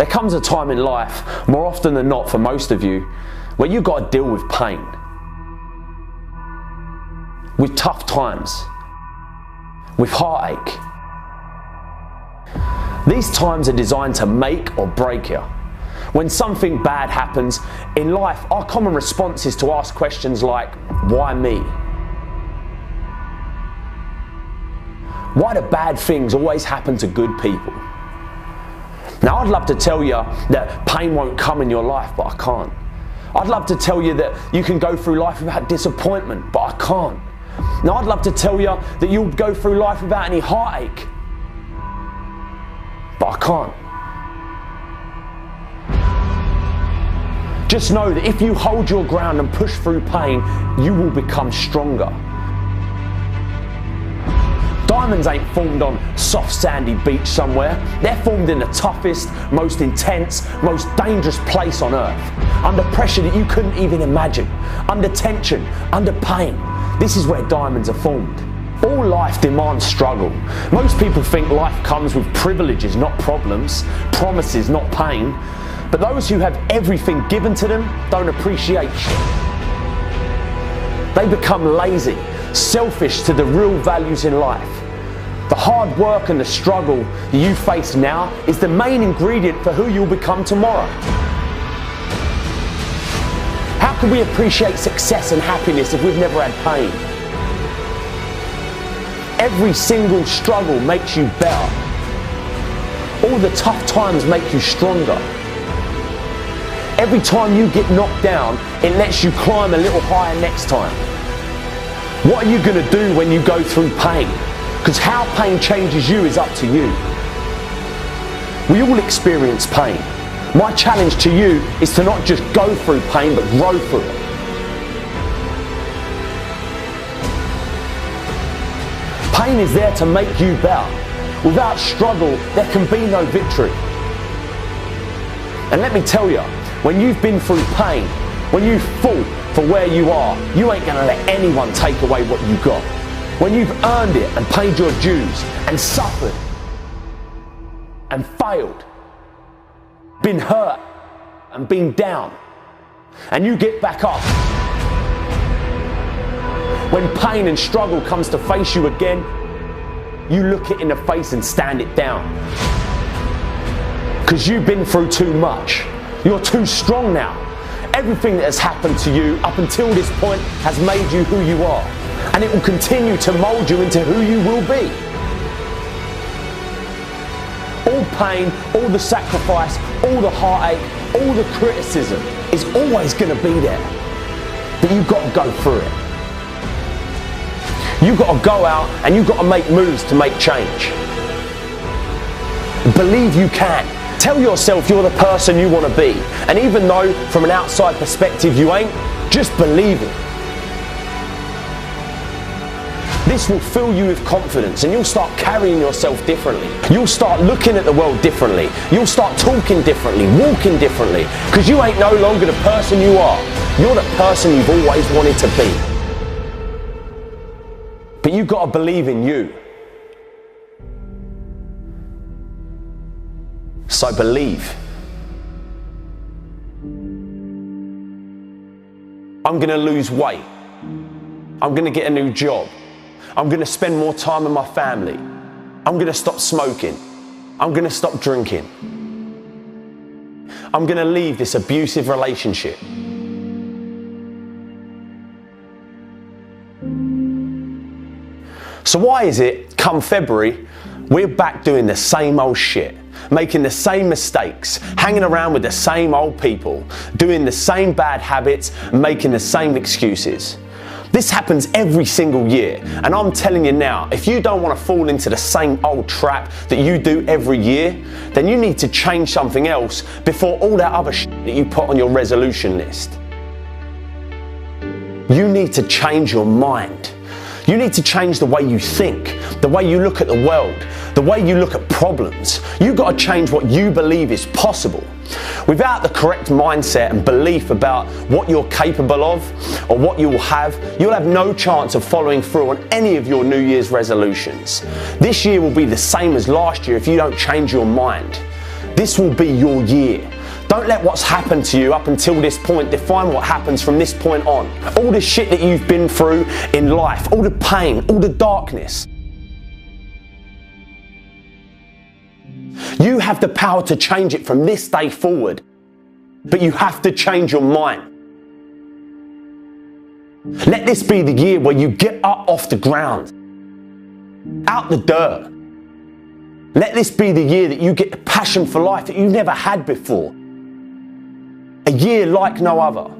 There comes a time in life, more often than not for most of you, where you've got to deal with pain, with tough times, with heartache. These times are designed to make or break you. When something bad happens in life, our common response is to ask questions like, why me? Why do bad things always happen to good people? Now, I'd love to tell you that pain won't come in your life, but I can't. I'd love to tell you that you can go through life without disappointment, but I can't. Now, I'd love to tell you that you'll go through life without any heartache, but I can't. Just know that if you hold your ground and push through pain, you will become stronger. Diamonds ain't formed on soft sandy beach somewhere. They're formed in the toughest, most intense, most dangerous place on earth. Under pressure that you couldn't even imagine. Under tension, under pain. This is where diamonds are formed. All life demands struggle. Most people think life comes with privileges, not problems, promises, not pain. But those who have everything given to them don't appreciate shit. They become lazy, selfish to the real values in life. The hard work and the struggle that you face now is the main ingredient for who you'll become tomorrow. How can we appreciate success and happiness if we've never had pain? Every single struggle makes you better. All the tough times make you stronger. Every time you get knocked down, it lets you climb a little higher next time. What are you going to do when you go through pain? Because how pain changes you is up to you. We all experience pain. My challenge to you is to not just go through pain, but grow through it. Pain is there to make you better. Without struggle, there can be no victory. And let me tell you, when you've been through pain, when you've fought for where you are, you ain't gonna let anyone take away what you got. When you've earned it and paid your dues and suffered and failed, been hurt and been down, and you get back up. When pain and struggle comes to face you again, you look it in the face and stand it down. Because you've been through too much. You're too strong now. Everything that has happened to you up until this point has made you who you are. And it will continue to mold you into who you will be. All pain, all the sacrifice, all the heartache, all the criticism is always going to be there. But you've got to go through it. You've got to go out and you've got to make moves to make change. Believe you can. Tell yourself you're the person you want to be. And even though from an outside perspective you ain't, just believe it. This will fill you with confidence and you'll start carrying yourself differently. You'll start looking at the world differently. You'll start talking differently, walking differently, because you ain't no longer the person you are. You're the person you've always wanted to be. But you've got to believe in you. So believe. I'm going to lose weight. I'm going to get a new job. I'm going to spend more time with my family. I'm going to stop smoking. I'm going to stop drinking. I'm going to leave this abusive relationship. So why is it, come February, we're back doing the same old shit, making the same mistakes, hanging around with the same old people, doing the same bad habits, and making the same excuses? This happens every single year, and I'm telling you now, if you don't want to fall into the same old trap that you do every year, then you need to change something else before all that other shit that you put on your resolution list. You need to change your mind. You need to change the way you think, the way you look at the world, the way you look at problems. You've got to change what you believe is possible. Without the correct mindset and belief about what you're capable of or what you will have, you'll have no chance of following through on any of your New Year's resolutions. This year will be the same as last year if you don't change your mind. This will be your year. Don't let what's happened to you up until this point define what happens from this point on. All the shit that you've been through in life, all the pain, all the darkness. You have the power to change it from this day forward, but you have to change your mind. Let this be the year where you get up off the ground, out the dirt. Let this be the year that you get a passion for life that you've never had before. A year like no other.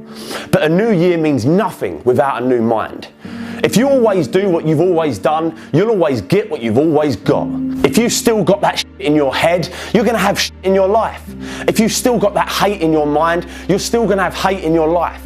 But a new year means nothing without a new mind. If you always do what you've always done, you'll always get what you've always got. If you've still got that shit in your head, you're going to have shit in your life. If you've still got that hate in your mind, you're still going to have hate in your life.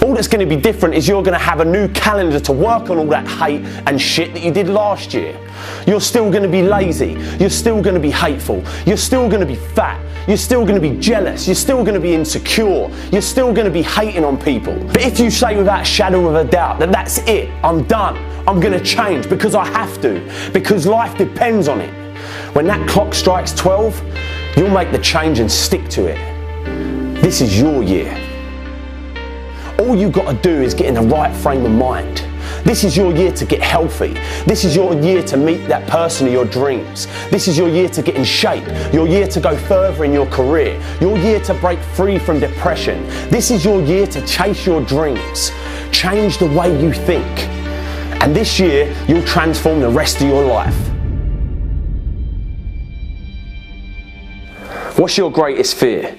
All that's going to be different is you're going to have a new calendar to work on all that hate and shit that you did last year. You're still going to be lazy. You're still going to be hateful. You're still going to be fat. You're still going to be jealous. You're still going to be insecure. You're still going to be hating on people. But if you say without a shadow of a doubt that that's it, I'm done, I'm going to change because I have to, because life depends on it. When that clock strikes 12, you'll make the change and stick to it. This is your year. All you've got to do is get in the right frame of mind. This is your year to get healthy. This is your year to meet that person of your dreams. This is your year to get in shape. Your year to go further in your career. Your year to break free from depression. This is your year to chase your dreams. Change the way you think. And this year, you'll transform the rest of your life. What's your greatest fear?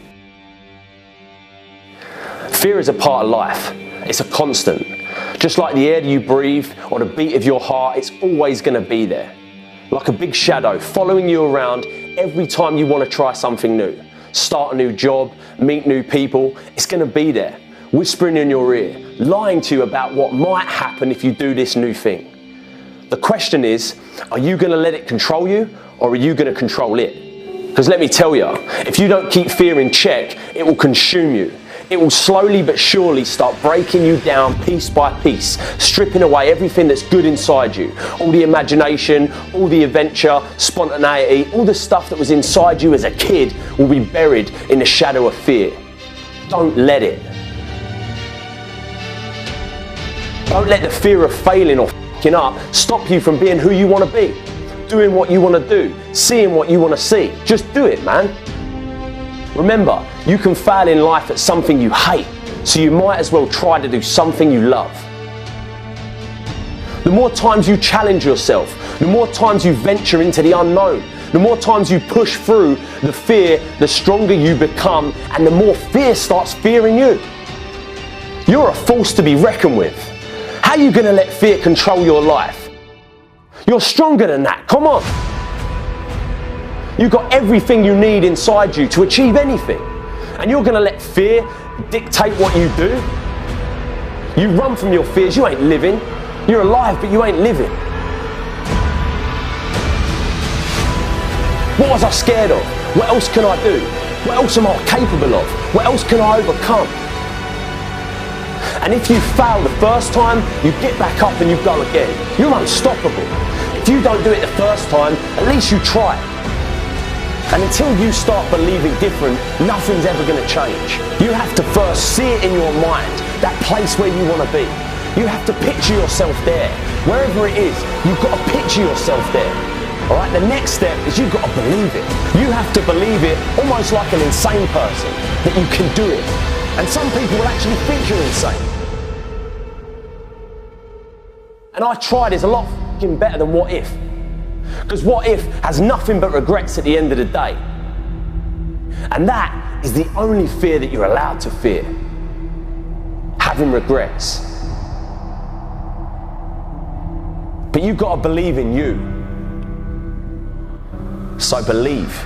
Fear is a part of life. It's a constant. Just like the air you breathe or the beat of your heart, it's always going to be there. Like a big shadow following you around every time you want to try something new. Start a new job, meet new people, it's going to be there. Whispering in your ear, lying to you about what might happen if you do this new thing. The question is, are you going to let it control you or are you going to control it? Because let me tell you, if you don't keep fear in check, it will consume you. It will slowly but surely start breaking you down piece by piece, stripping away everything that's good inside you. All the imagination, all the adventure, spontaneity, all the stuff that was inside you as a kid will be buried in the shadow of fear. Don't let it. Don't let the fear of failing or f***ing up stop you from being who you want to be, doing what you want to do, seeing what you want to see. Just do it, man. Remember, you can fail in life at something you hate, so you might as well try to do something you love. The more times you challenge yourself, the more times you venture into the unknown, the more times you push through the fear, the stronger you become, and the more fear starts fearing you. You're a force to be reckoned with. How are you going to let fear control your life? You're stronger than that, come on. You've got everything you need inside you to achieve anything. And you're going to let fear dictate what you do? You run from your fears, you ain't living. You're alive, but you ain't living. What was I scared of? What else can I do? What else am I capable of? What else can I overcome? And if you fail the first time, you get back up and you go again. You're unstoppable. If you don't do it the first time, at least you try it. And until you start believing different, nothing's ever going to change. You have to first see it in your mind, that place where you want to be. You have to picture yourself there. Wherever it is, you've got to picture yourself there. All right, the next step is you've got to believe it. You have to believe it almost like an insane person, that you can do it. And some people will actually think you're insane. And I tried is a lot f***ing better than what if. Because what if has nothing but regrets at the end of the day. And that is the only fear that you're allowed to fear. Having regrets. But you've got to believe in you. So believe.